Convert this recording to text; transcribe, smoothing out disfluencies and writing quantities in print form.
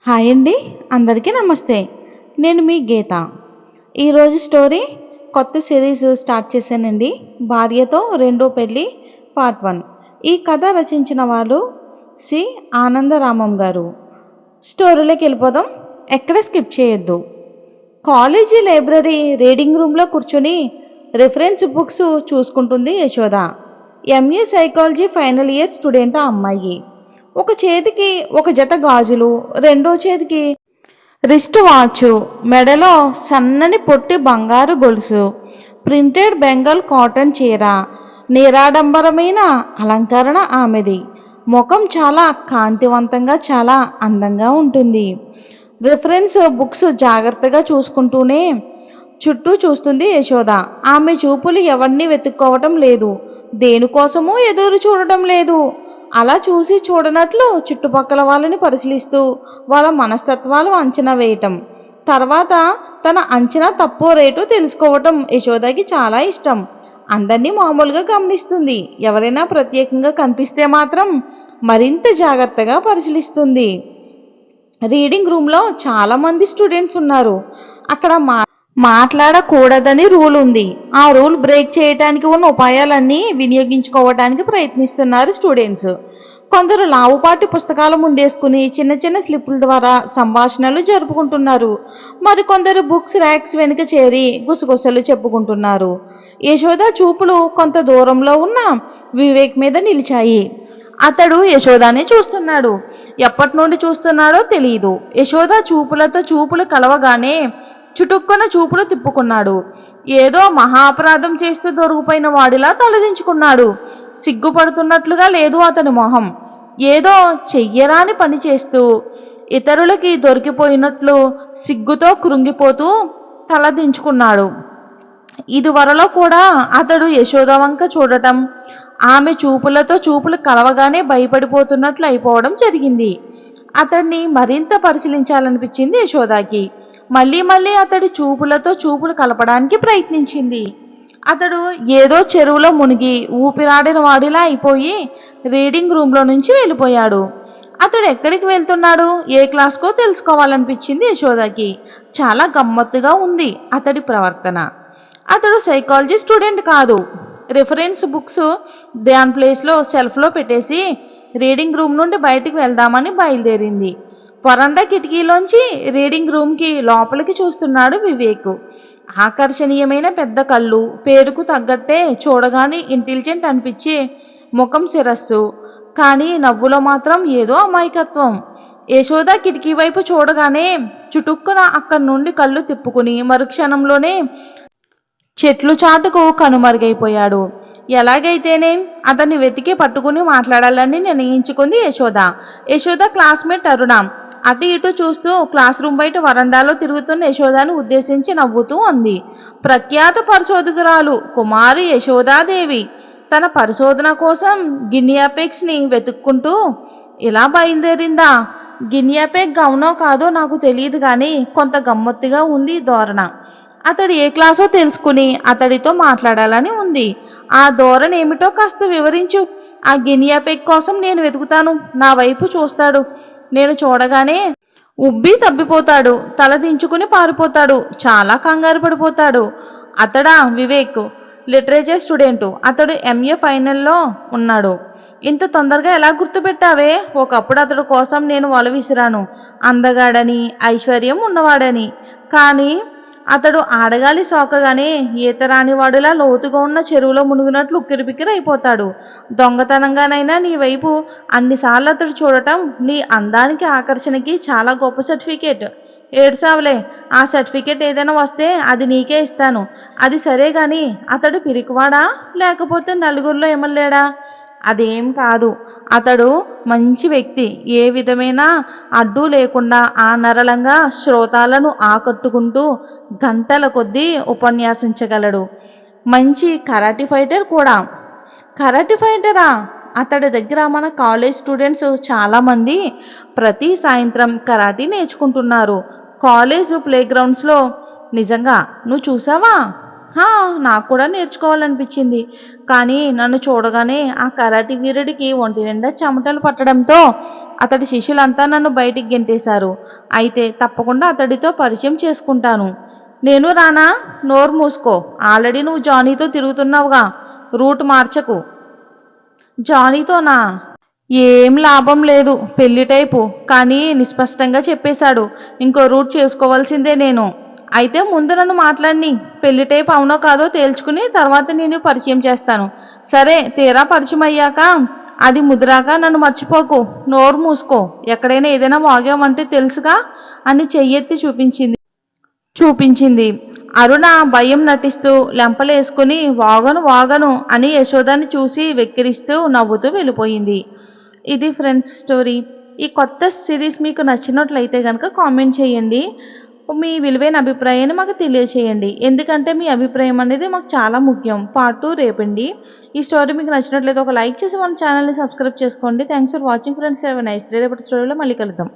Hi అండి, అందరికీ నమస్తే. నేను మీ గీత. ఈరోజు స్టోరీ కొత్త సిరీస్ స్టార్ట్ చేశానండి. భార్యతో రెండో పెళ్ళి పార్ట్ 1. ఈ కథ రచించిన వాళ్ళు సి ఆనందరామం గారు. స్టోరీలోకి వెళ్ళిపోదాం, ఎక్కడ స్కిప్ చేయొద్దు. కాలేజీ లైబ్రరీ రీడింగ్ రూమ్లో కూర్చొని రిఫరెన్స్ బుక్స్ చూసుకుంటుంది Yashoda. MA psychology final year student ఆ అమ్మాయి. ఒక చేతికి ఒక జత గాజులు, రెండో చేతికి రిస్ట్ వాచ్, మెడలో సన్నని పొట్టి బంగారు గొలుసు, ప్రింటెడ్ బెంగాల్ కాటన్ చీర, నిరాడంబరమైన అలంకరణ ఆమెది. ముఖం చాలా కాంతివంతంగా, చాలా అందంగా ఉంటుంది. రిఫరెన్స్ బుక్స్ జాగ్రత్తగా చూసుకుంటూనే చుట్టూ చూస్తుంది యశోద. ఆమె చూపులు ఎవరిని వెతుక్కోవటం లేదు, దేనికోసమూ ఎదురు చూడటం లేదు. అలా చూసి చూడనట్లు చుట్టుపక్కల వాళ్ళని పరిశీలిస్తూ వాళ్ళ మనస్తత్వాలు అంచనా వేయటం, తర్వాత తన అంచనా తప్పు రేటు తెలుసుకోవటం యశోదకి చాలా ఇష్టం. అందరినీ మామూలుగా గమనిస్తుంది, ఎవరైనా ప్రత్యేకంగా కనిపిస్తే మాత్రం మరింత జాగ్రత్తగా పరిశీలిస్తుంది. రీడింగ్ రూమ్లో చాలామంది స్టూడెంట్స్ ఉన్నారు. అక్కడ మాట్లాడకూడదని రూల్ ఉంది. ఆ రూల్ బ్రేక్ చేయడానికి ఉన్న ఉపాయాలన్నీ వినియోగించుకోవడానికి ప్రయత్నిస్తున్నారు స్టూడెంట్స్. కొందరు లావుపాటి పుస్తకాలు ముందేసుకుని చిన్న చిన్న స్లిప్పుల ద్వారా సంభాషణలు జరుపుకుంటున్నారు. మరికొందరు బుక్స్ ర్యాక్స్ వెనుక చేరి గుసగుసలు చెప్పుకుంటున్నారు. యశోద చూపులు కొంత దూరంలో ఉన్న వివేక్ మీద నిలిచాయి. అతడు యశోదాని చూస్తున్నాడు. ఎప్పటి నుండి చూస్తున్నాడో తెలియదు. యశోద చూపులతో చూపులు కలవగానే చుటుక్కున చూపులు తిప్పుకున్నాడు. ఏదో మహాపరాధం చేస్తూ దొరికిపోయిన వాడిలా తలదించుకున్నాడు. సిగ్గుపడుతున్నట్లుగా లేదు అతని మొహం. ఏదో చెయ్యరాని పని చేస్తూ ఇతరులకి దొరికిపోయినట్లు సిగ్గుతో కృంగిపోతూ తలదించుకున్నాడు. ఇదివరలో కూడా అతడు యశోద వంక చూడటం, ఆమె చూపులతో చూపులు కలవగానే భయపడిపోతున్నట్లు అయిపోవడం జరిగింది. అతన్ని మరింత పరిశీలించాలనిపించింది యశోదకి. మళ్ళీ మళ్ళీ అతడి చూపులతో చూపులు కలపడానికి ప్రయత్నించింది. అతడు ఏదో చెరువులో మునిగి ఊపిరాడిన వాడిలా అయిపోయి రీడింగ్ రూమ్లో నుంచి వెళ్ళిపోయాడు. అతడు ఎక్కడికి వెళ్తున్నాడు, ఏ క్లాస్కో తెలుసుకోవాలనిపించింది యశోదకి. చాలా గమ్మత్తుగా ఉంది అతడి ప్రవర్తన. అతడు సైకాలజీ స్టూడెంట్ కాదు. రిఫరెన్స్ బుక్స్ దాని ప్లేస్లో సెల్ఫ్లో పెట్టేసి రీడింగ్ రూమ్ నుండి బయటికి వెళ్దామని బయలుదేరింది. వరండా కిటికీలోంచి రీడింగ్ రూమ్కి లోపలికి చూస్తున్నాడు వివేక్. ఆకర్షణీయమైన పెద్ద కళ్ళు, పేరుకు తగ్గట్టే చూడగానే ఇంటెలిజెంట్ అనిపించే ముఖం, శిరస్సు. కానీ నవ్వులో మాత్రం ఏదో అమాయకత్వం. యశోద కిటికీ వైపు చూడగానే చుటుక్కున అక్కడి నుండి కళ్ళు తిప్పుకుని మరుక్షణంలోనే చెట్లు చాటుకు కనుమరుగైపోయాడు. ఎలాగైతేనే అతన్ని వెతికి పట్టుకుని మాట్లాడాలని నిర్ణయించుకుంది యశోద. యశోద క్లాస్మేట్ అరుణ అటు ఇటు చూస్తూ క్లాస్ రూమ్ బయట వరండాలో తిరుగుతున్న యశోదాను ఉద్దేశించి నవ్వుతూ అంది. ప్రఖ్యాత పరిశోధకురాలు కుమారి యశోదాదేవి తన పరిశోధన కోసం గినియాపెక్స్ని వెతుక్కుంటూ ఇలా బయలుదేరిందా? గినియాపెక్ అవునో కాదో నాకు తెలియదు, కానీ కొంత గమ్మత్తుగా ఉంది ధోరణ. అతడు ఏ క్లాసో తెలుసుకుని అతడితో మాట్లాడాలని ఉంది. ఆ ధోరణి ఏమిటో కాస్త వివరించు. ఆ గినియాపెక్ కోసం నేను వెతుకుతాను, నా వైపు చూస్తాడు, నేను చూడగానే ఉబ్బి తబ్బిపోతాడు, తల దించుకుని పారిపోతాడు, చాలా కంగారు పడిపోతాడు. అతడా వివేక్? Literature student. అతడు ఎంఏ ఫైనల్లో ఉన్నాడు. ఇంత తొందరగా ఎలా గుర్తుపెట్టావే? ఒకప్పుడు అతడు కోసం నేను వల విసిరాను, అందగాడని, ఐశ్వర్యం ఉన్నవాడని. కానీ అతడు ఆడగాలి సోకగానే ఈతరాని వాడిలా లోతుగా ఉన్న చెరువులో మునిగినట్లు ఉక్కిరిబిక్కిరి అయిపోతాడు. దొంగతనంగానైనా నీ వైపు అన్నిసార్లు అతడు చూడటం నీ అందానికి, ఆకర్షణకి చాలా గొప్ప సర్టిఫికేట్. ఏడ్చావులే, ఆ సర్టిఫికేట్ ఏదైనా వస్తే అది నీకే ఇస్తాను. అది సరే గాని అతడు పిరికివాడా, లేకపోతే నలుగురిలో ఎమల్లేడా? అదేం కాదు, అతడు మంచి వ్యక్తి. ఏ విధమైన అడ్డు లేకుండా నరళంగా శ్రోతాలను ఆకట్టుకుంటూ గంటల కొద్దీ ఉపన్యాసించగలడు. మంచి కరాటీ ఫైటర్ కూడా. కరాటీ ఫైటరా? అతడి దగ్గర మన కాలేజ్ స్టూడెంట్స్ చాలామంది ప్రతి సాయంత్రం కరాటీ నేర్చుకుంటున్నారు కాలేజ్ ప్లేగ్రౌండ్స్లో. నిజంగా? నువ్వు చూసావా? హా! నాకు కూడా నేర్చుకోవాలనిపించింది. కానీ నన్ను చూడగానే ఆ కరాటే వీరుడికి ఒంటి నిండా చెమటలు పట్టడంతో అతడి శిష్యులంతా నన్ను బయటికి గెంటేశారు. అయితే తప్పకుండా అతడితో పరిచయం చేసుకుంటాను. నేను రానా? నోరు మూసుకో. ఆల్రెడీ నువ్వు జానీతో తిరుగుతున్నావుగా. రూట్ మార్చకు. జానీతోనా? ఏం లాభం లేదు. పెళ్లి టైపు. కానీ నిస్పష్టంగా చెప్పేశాడు. ఇంకో రూట్ చేసుకోవాల్సిందే నేను. అయితే ముందు నన్ను మాట్లాడని. పెళ్లి టైపు అవునో కాదో తేల్చుకుని తర్వాత నేను పరిచయం చేస్తాను. సరే తీరా పరిచయం అయ్యాక అది ముదిరాక నన్ను మర్చిపోకు. నోరు మూసుకో. ఎక్కడైనా ఏదైనా వాగావంటే తెలుసుగా అని చెయ్యెత్తి చూపించింది. అరుణ భయం నటిస్తూ లెంపలేసుకుని వాగను వాగను అని యశోదాని చూసి వెక్కిరిస్తూ నవ్వుతూ వెళ్ళిపోయింది. ఇది ఫ్రెండ్స్ స్టోరీ. ఈ కొత్త సిరీస్ మీకు నచ్చినట్లయితే కనుక కామెంట్ చేయండి. మీ విలువైన అభిప్రాయాన్ని మాకు తెలియచేయండి. ఎందుకంటే మీ అభిప్రాయం అనేది మాకు చాలా ముఖ్యం. పార్ట్ 2 రేపండి. ఈ స్టోరీ మీకు నచ్చినట్లయితే ఒక లైక్ చేసి మన ఛానల్ని సబ్స్క్రైబ్ చేసుకోండి. Thanks for watching friends. Have a nice day. రేపటి స్టోరీలో మళ్ళీ కలుద్దాం.